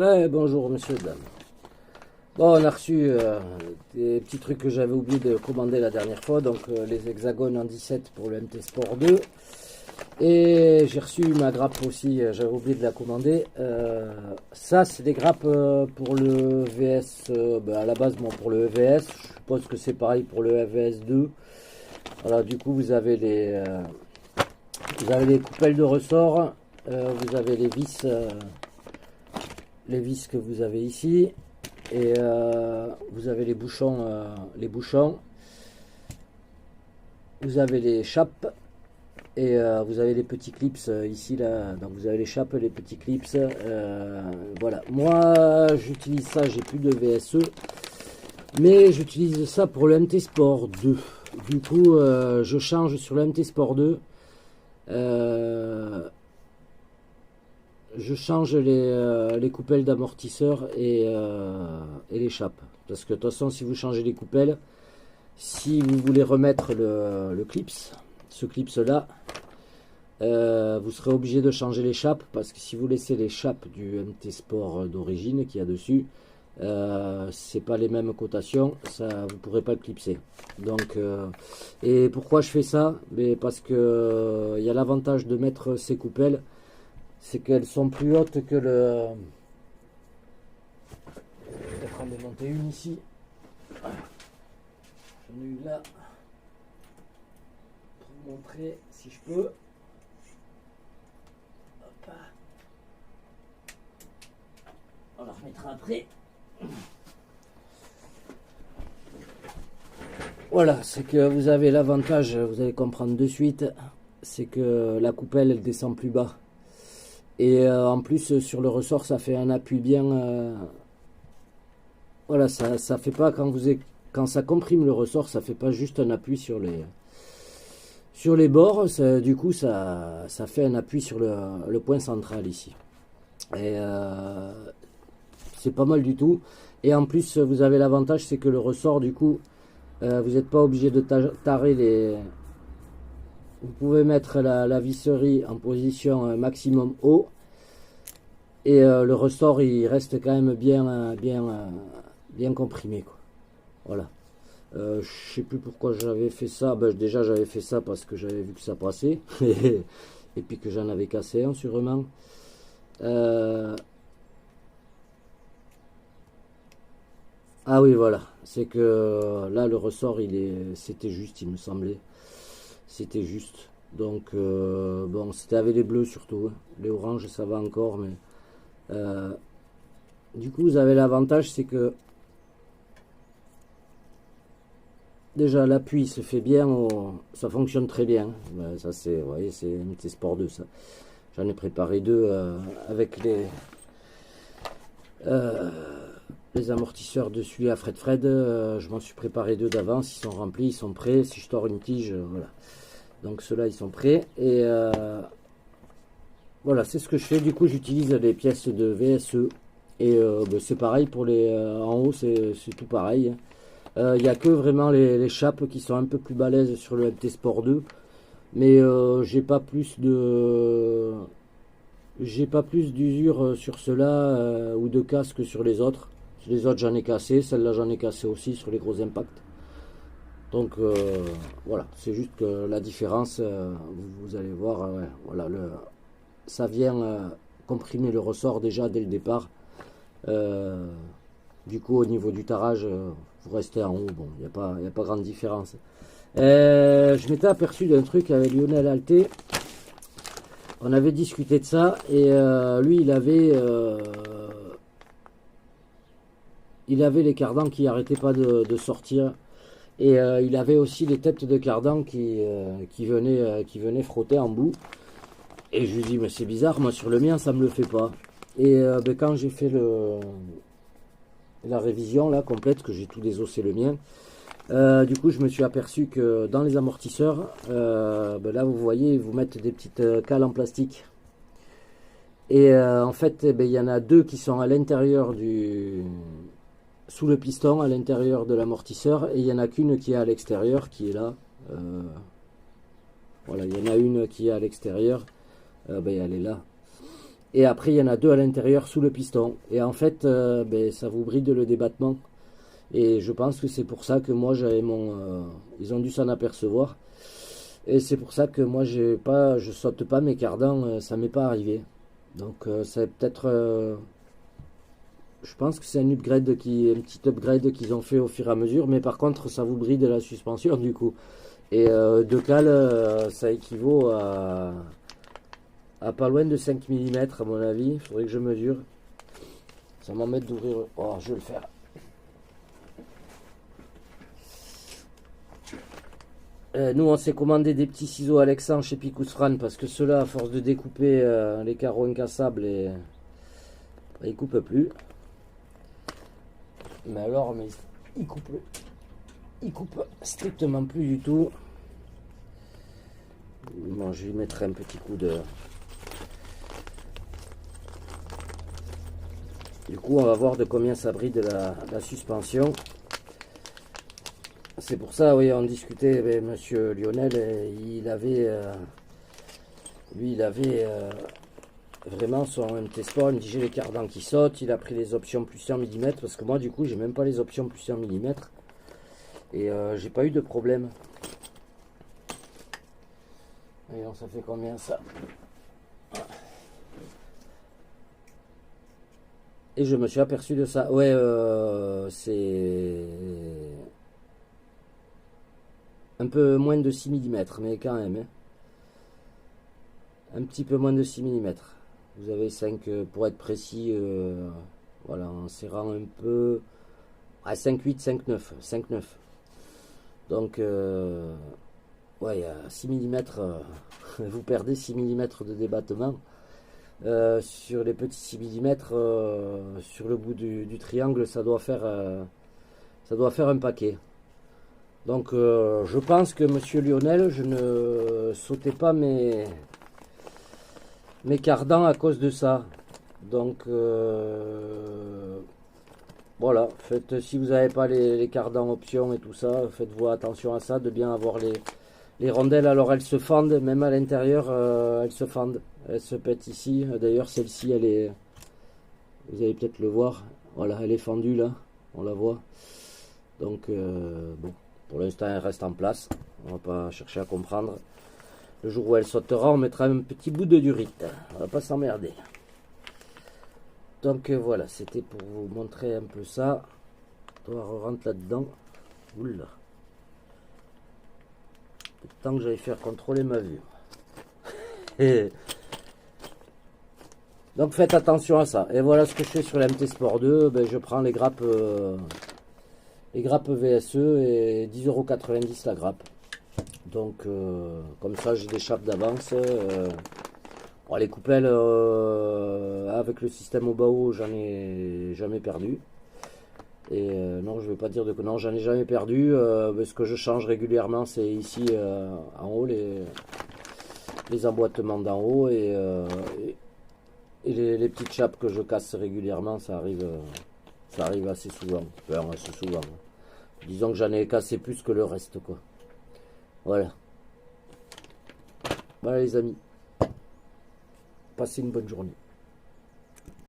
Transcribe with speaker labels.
Speaker 1: Ouais, bonjour monsieur, dame. Bon, on a reçu des petits trucs que j'avais oublié de commander la dernière fois, donc les hexagones en 17 pour le MT Sport 2. Et j'ai reçu ma grappe aussi, j'avais oublié de la commander. Ça, c'est des grappes pour le VS, à la base, bon, pour le EVS. Je suppose que c'est pareil pour le EVS 2. Voilà, du coup, vous avez les coupelles de ressort, vous avez les vis que vous avez ici, et vous avez les bouchons, vous avez les chapes, et vous avez les petits clips ici là. Donc vous avez les chapes, les petits clips. Voilà, moi j'utilise ça, j'ai plus de VSE, mais j'utilise ça pour le MT Sport 2. Du coup je change sur le MT Sport 2. Je change les coupelles d'amortisseur et les chapes. Parce que de toute façon, si vous changez les coupelles, si vous voulez remettre le clips, ce clips là, vous serez obligé de changer les chapes. Parce que si vous laissez les chapes du MT Sport d'origine qu'il y a dessus, c'est pas les mêmes cotations, ça vous pourrez pas le clipser. Donc et pourquoi je fais ça? Mais parce que il y a l'avantage de mettre ces coupelles, c'est qu'elles sont plus hautes que le. Je vais peut-être en démonter une ici. J'en ai une là pour vous montrer si je peux. Hop. On la remettra après. Voilà, c'est que vous avez l'avantage, vous allez comprendre de suite, c'est que la coupelle elle descend plus bas. Et en plus sur le ressort ça fait un appui bien. Voilà, ça fait pas quand ça comprime le ressort, ça fait pas juste un appui sur les bords. Du coup ça fait un appui sur le point central ici. Et c'est pas mal du tout. Et en plus vous avez l'avantage, c'est que le ressort du coup vous n'êtes pas obligé de tarer les. Vous pouvez mettre la visserie en position maximum haut, et le ressort il reste quand même bien comprimé, quoi. Voilà. Je sais plus pourquoi j'avais fait ça. Déjà j'avais fait ça parce que j'avais vu que ça passait et puis que j'en avais cassé un sûrement. Ah oui, voilà, c'est que là le ressort c'était juste, il me semblait. C'était juste. Donc bon, c'était avec les bleus surtout, hein. Les oranges ça va encore, mais du coup vous avez l'avantage, c'est que déjà l'appui se fait bien, ça fonctionne très bien. Ça c'est, vous voyez, c'est MT Sport 2 ça. J'en ai préparé deux avec les amortisseurs dessus à Fred. Je m'en suis préparé deux d'avance, ils sont remplis, ils sont prêts. Si je tords une tige, voilà. Donc ceux-là ils sont prêts, et voilà, c'est ce que je fais. Du coup j'utilise les pièces de VSE, et c'est pareil pour les en haut, c'est tout pareil. Il n'y a que vraiment les chapes qui sont un peu plus balèzes sur le MT Sport 2, mais j'ai pas plus d'usure sur cela ou de casque sur les autres. Les autres j'en ai cassé, celle-là j'en ai cassé aussi sur les gros impacts. Donc voilà, c'est juste que la différence, vous allez voir, ouais, voilà, ça vient comprimer le ressort déjà dès le départ. Du coup au niveau du tarage, vous restez en haut, bon, il n'y a pas grande différence. Je m'étais aperçu d'un truc avec Lionel Alté, on avait discuté de ça, et lui il avait les cardans qui n'arrêtaient pas de sortir. Et il avait aussi les têtes de cardan qui venaient frotter en bout. Et je lui dis, mais c'est bizarre, moi sur le mien ça me le fait pas. Et quand j'ai fait la révision là complète, que j'ai tout désossé le mien, du coup je me suis aperçu que dans les amortisseurs, là vous voyez, ils vous mettent des petites cales en plastique. Et en fait, il y en a deux qui sont à l'intérieur sous le piston, à l'intérieur de l'amortisseur, et il y en a qu'une qui est à l'extérieur, qui est là. Voilà, il y en a une qui est à l'extérieur, elle est là. Et après, il y en a 2 à l'intérieur sous le piston. Et en fait, ben, ça vous bride le débattement. Et je pense que c'est pour ça que moi, j'avais mon... ils ont dû s'en apercevoir. Et c'est pour ça que moi, je saute pas mes cardans, ça m'est pas arrivé. Donc, c'est peut-être... je pense que c'est un petit upgrade qu'ils ont fait au fur et à mesure. Mais par contre, ça vous bride la suspension, du coup. Et 2 cales, ça équivaut à pas loin de 5 mm à mon avis. Il faudrait que je mesure. Ça m'embête d'ouvrir. Oh, je vais le faire. Nous, on s'est commandé des petits ciseaux Alexandre chez Picoussfran parce que ceux-là, à force de découper les carreaux incassables, ils coupent plus. Mais alors, ils coupent strictement plus du tout. Bon, je lui mettrai un petit coup de... Du coup, on va voir de combien ça bride la suspension. C'est pour ça, oui, on discutait avec monsieur Lionel, il avait vraiment son MT Sport, il me dit j'ai les cardans qui sautent, il a pris les options plus 100 mm, parce que moi du coup j'ai même pas les options plus 100 mm, et j'ai pas eu de problème. Voyons, ça fait combien ça? Et je me suis aperçu de ça. Ouais, c'est un peu moins de 6 mm, mais quand même. Hein. Un petit peu moins de 6 mm. Vous avez 5, pour être précis, voilà, en serrant un peu, à 5,8, 5,9, 5,9. Donc, ouais, il y a 6 mm, vous perdez 6 mm de débattement. Sur les petits 6 mm, sur le bout du triangle, ça doit faire un paquet. Donc, je pense que monsieur Lionel, je ne sautais pas mes cardans à cause de ça. Donc, voilà, si vous n'avez pas les cardans options et tout ça, faites-vous attention à ça, de bien avoir les rondelles. Alors elles se fendent, même à l'intérieur, elles se fendent, elles se pètent ici. D'ailleurs celle-ci, vous allez peut-être le voir, voilà, elle est fendue là, on la voit. Donc bon, pour l'instant elle reste en place, on va pas chercher à comprendre. Le jour où elle sautera, on mettra un petit bout de durite, on va pas s'emmerder. Donc voilà, c'était pour vous montrer un peu ça. On rentre là-dedans. Oula. Tant que j'allais faire contrôler ma vue. Donc faites attention à ça. Et voilà ce que je fais sur la MT Sport 2. Ben, je prends les grappes VSE et 10,90 € la grappe. Donc comme ça j'ai des chapes d'avance. Bon, les coupelles avec le système au bas-haut, j'en ai jamais perdu. Et non, je vais pas dire de non, j'en ai jamais perdu. Ce que je change régulièrement, c'est ici en haut, les emboîtements d'en haut et les petites chapes que je casse régulièrement, ça arrive assez souvent. Enfin, assez souvent. Disons que j'en ai cassé plus que le reste, quoi. Voilà. Voilà les amis. Passez une bonne journée.